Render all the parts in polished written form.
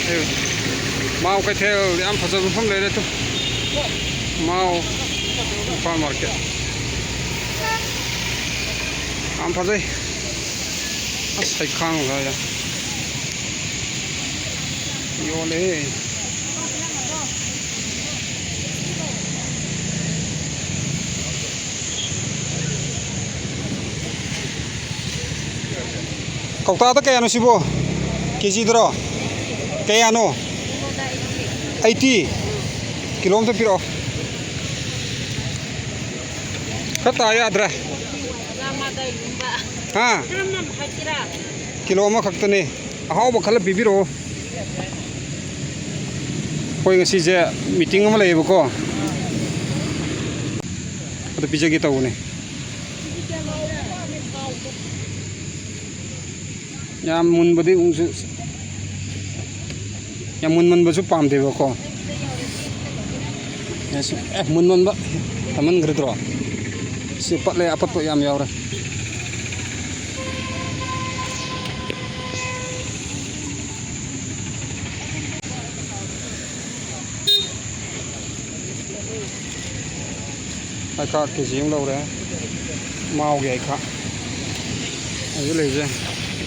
Mao keithel yam fazal phum le tu Mao farm market am fazai sai khang ra ya yo le Kauta ta kaya no sibo kg dro kaya no 80 kilometer piro kata ya dra ha kilo ma khaktane ahaw ba khala bibiro koi ngasi je meeting ma lei ko ado pije gi tawune ya mun bodi ungsu ya mun man basu pam de ko yes mun man ba taman gredro si pat le apat to yam yawra Heikha ke jing lo re Maogi Echegi ayu le je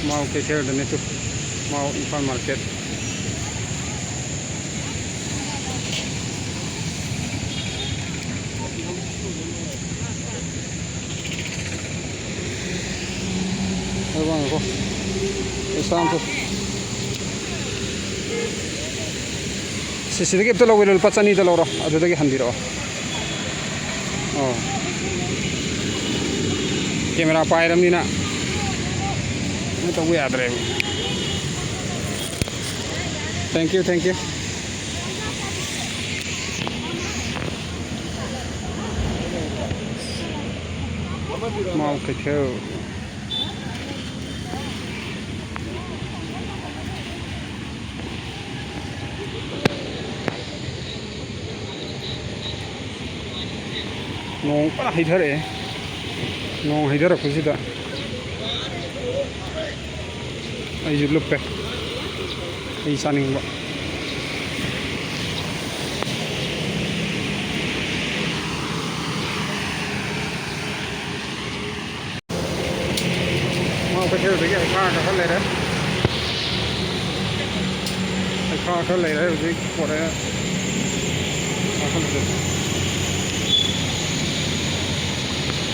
Mao keithel de ne tu Mao farm market bang ko esam tu sisi de to lo wel pachani de lo ro adu de handiro oh camera pairam ni na to we adre thank you Mao keithel nong para hidare nong hidare khusida ai julupe ai saning ba Mao keithel de Heikha ka khale re Heikha khale re ji pore khale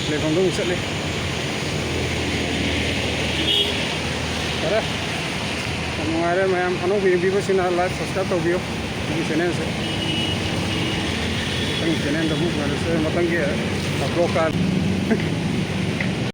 le phong dong set le ara ngai re mayam anu bi bo sina like subscribe to bio ni channel se tang channel da bu ngare se matang ge upload ka